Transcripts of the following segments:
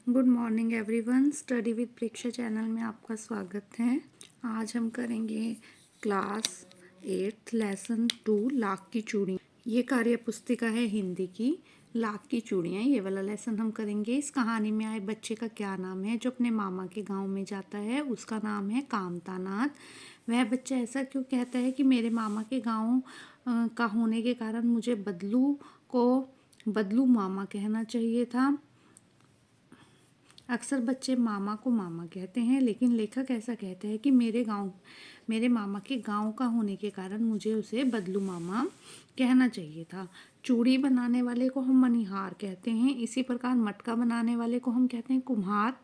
Good morning everyone. Study with Preksha channel में आपका स्वागत है। आज हम करेंगे क्लास 8 लेसन 2 लाख की चूड़ियाँ। ये कार्य पुस्तिका है हिंदी की। लाख की चूड़ियाँ ये वाला लेसन हम करेंगे। इस कहानी में आए बच्चे का क्या नाम है जो अपने मामा के गांव में जाता है? उसका नाम है कामता नाथ। वह बच्चा ऐसा क्यों कहता है कि मेरे मामा के गाँव का होने के कारण मुझे बदलू को बदलू मामा कहना चाहिए था। अक्सर बच्चे मामा को मामा कहते हैं, लेकिन लेखक ऐसा कहता है कि मेरे मामा के गांव का होने के कारण मुझे उसे बदलू मामा कहना चाहिए था। चूड़ी बनाने वाले को हम मणिहार कहते हैं। इसी प्रकार मटका बनाने वाले को हम कहते हैं कुम्हार।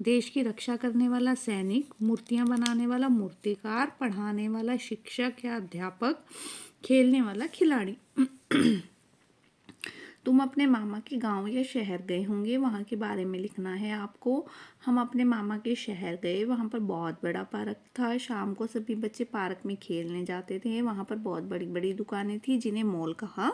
देश की रक्षा करने वाला सैनिक, मूर्तियां बनाने वाला मूर्तिकार, पढ़ाने वाला शिक्षक या अध्यापक, खेलने वाला खिलाड़ी। तुम अपने मामा के गांव या शहर गए होंगे, वहाँ के बारे में लिखना है आपको। हम अपने मामा के शहर गए, वहाँ पर बहुत बड़ा पार्क था। शाम को सभी बच्चे पार्क में खेलने जाते थे। वहाँ पर बहुत बड़ी बड़ी दुकानें थी जिन्हें मॉल कहा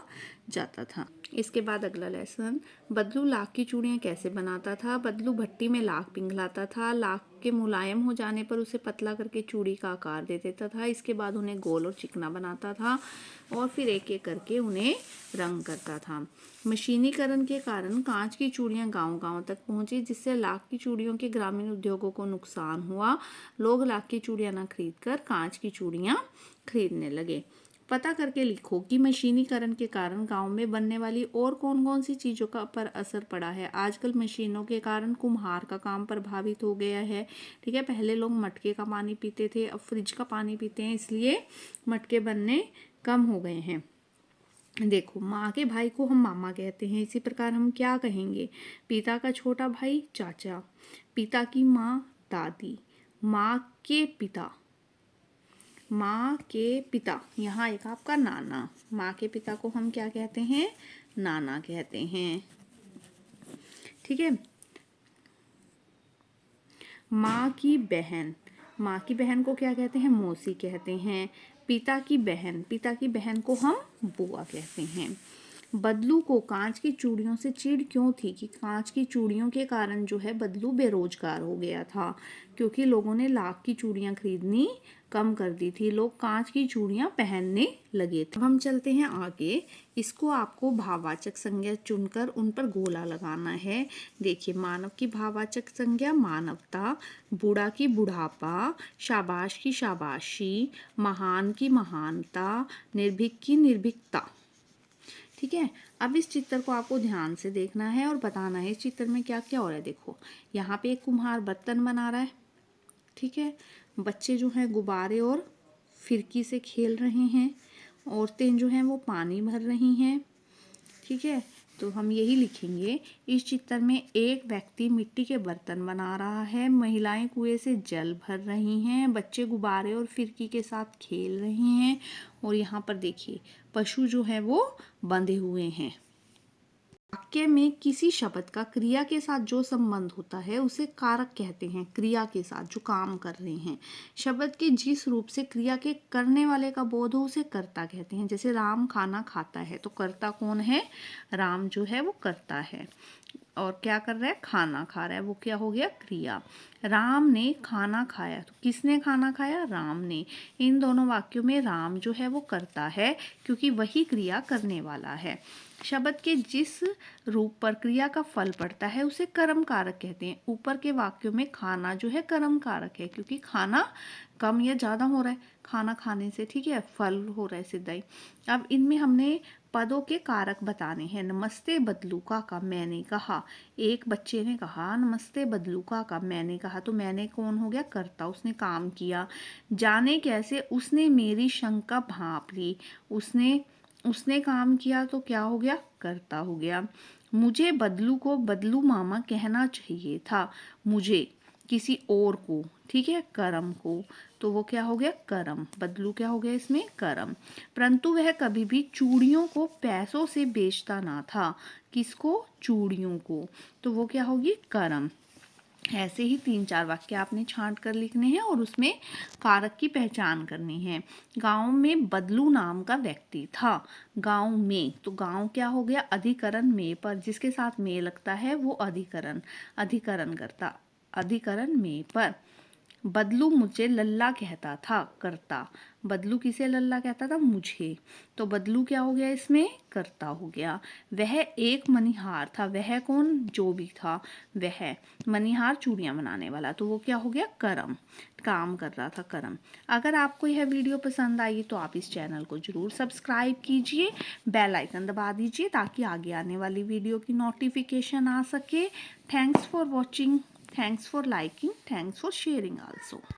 जाता था। इसके बाद अगला लेसन, बदलू लाख की चूड़ियाँ कैसे बनाता था? बदलू भट्टी में लाख पिघलाता था। लाख के मुलायम हो जाने पर उसे पतला करके चूड़ी का आकार दे देता था। इसके बाद उन्हें गोल और चिकना बनाता था और फिर एक एक करके उन्हें रंग करता था। मशीनीकरण के कारण कांच की चूड़ियां गांव-गांव तक पहुंची, जिससे लाख की चूड़ियों के ग्रामीण उद्योगों को नुकसान हुआ। लोग लाख की चूड़ियां न खरीदकर कांच की चूड़ियां खरीदने लगे। पता करके लिखो कि मशीनीकरण के कारण गांव में बनने वाली और कौन-कौन सी चीज़ों का पर असर पड़ा है। आजकल मशीनों के कारण कुम्हार का काम प्रभावित हो गया है। ठीक है, पहले लोग मटके का पानी पीते थे, अब फ्रिज का पानी पीते हैं, इसलिए मटके बनने कम हो गए हैं। देखो, माँ के भाई को हम मामा कहते हैं। इसी प्रकार हम क्या कहेंगे? पिता का छोटा भाई चाचा, पिता की माँ दादी, माँ के पिता, माँ के पिता, यहाँ एक आपका नाना। माँ के पिता को हम क्या कहते हैं? नाना कहते हैं। ठीक है। माँ की बहन, माँ की बहन को क्या कहते हैं? मौसी कहते हैं। पिता की बहन को हम बुआ कहते हैं। बदलू को कांच की चूड़ियों से चिढ़ क्यों थी? कि कांच की चूड़ियों के कारण जो है बदलू बेरोजगार हो गया था, क्योंकि लोगों ने लाख की चूड़ियां खरीदनी कम कर दी थी। लोग कांच की चूड़ियां पहनने लगे थे। अब हम चलते हैं आगे। इसको आपको भाववाचक संज्ञा चुनकर उन पर गोला लगाना है। देखिए, मानव की भाववाचक संज्ञा मानवता, बूढ़ा की बुढ़ापा, शाबाश की शाबाशी, महान की महानता, निर्भीक की निर्भीकता। ठीक है। अब इस चित्र को आपको ध्यान से देखना है और बताना है इस चित्र में क्या क्या हो रहा है। देखो, यहाँ पे एक कुम्हार बर्तन बना रहा है। ठीक है। बच्चे जो हैं गुब्बारे और फिरकी से खेल रहे हैं। औरतें जो हैं वो पानी भर रही हैं। ठीक है, तो हम यही लिखेंगे। इस चित्र में एक व्यक्ति मिट्टी के बर्तन बना रहा है। महिलाएं कुएं से जल भर रही हैं। बच्चे गुब्बारे और फिरकी के साथ खेल रहे हैं। और यहाँ पर देखिए, पशु जो है वो बंधे हुए हैं। वाक्य में किसी शब्द का क्रिया के साथ जो संबंध होता है उसे कारक कहते हैं। क्रिया के साथ जो काम कर रहे हैं, शब्द के जिस रूप से क्रिया के करने वाले का बोध हो उसे कर्ता कहते हैं। जैसे राम खाना खाता है, तो कर्ता कौन है? राम जो है वो कर्ता है। और क्या कर रहा है? खाना खा रहा है, वो क्या हो गया? क्रिया। राम ने खाना खाया, तो किसने खाना खाया? राम ने। इन दोनों वाक्यों में राम जो है वो कर्ता है, क्योंकि वही क्रिया करने वाला है। शब्द के जिस रूप पर क्रिया का फल पड़ता है उसे कर्म कारक कहते हैं। ऊपर के वाक्यों में खाना जो है कर्म कारक है, क्योंकि खाना कम या ज़्यादा हो रहा है खाना खाने से। ठीक है, फल हो रहा है सिद्धाई। अब इनमें हमने पदों के कारक बताने हैं। नमस्ते बदलू काका, मैंने कहा। एक बच्चे ने कहा नमस्ते बदलू काका, मैंने कहा, तो मैंने कौन हो गया? कर्ता, उसने काम किया। जाने कैसे? उसने मेरी शंका भांप ली। उसने काम किया, तो क्या हो गया? कर्ता हो गया। मुझे बदलू को बदलू मामा कहना चाहिए था। मुझे किसी और को, ठीक है, कर्म को, तो वो क्या हो गया? कर्म। बदलू क्या हो गया इसमें? कर्म। परंतु वह कभी भी चूड़ियों को पैसों से बेचता ना था। किसको? चूड़ियों को, तो वो क्या होगी? कर्म। ऐसे ही 3-4 वाक्य आपने छांट कर लिखने हैं और उसमें कारक की पहचान करनी है। गांव में बदलू नाम का व्यक्ति था। गांव में, तो गांव क्या हो गया, अधिकरण में, पर जिसके साथ में लगता है वो अधिकरण, अधिकरण करता, अधिकरण में पर। बदलू मुझे लल्ला कहता था, करता। बदलू किसे लल्ला कहता था, मुझे, तो बदलू क्या हो गया इसमें, करता हो गया। वह एक मनिहार था, वह कौन, जो भी था वह, मनिहार चूड़ियां बनाने वाला, तो वो क्या हो गया, करम, काम कर रहा था, करम। अगर आपको यह वीडियो पसंद आई तो आप इस चैनल को जरूर सब्सक्राइब कीजिए, बेल आइकन दबा दीजिए ताकि आगे आने वाली वीडियो की नोटिफिकेशन आ सके। Thanks for watching, thanks for liking, thanks for sharing also.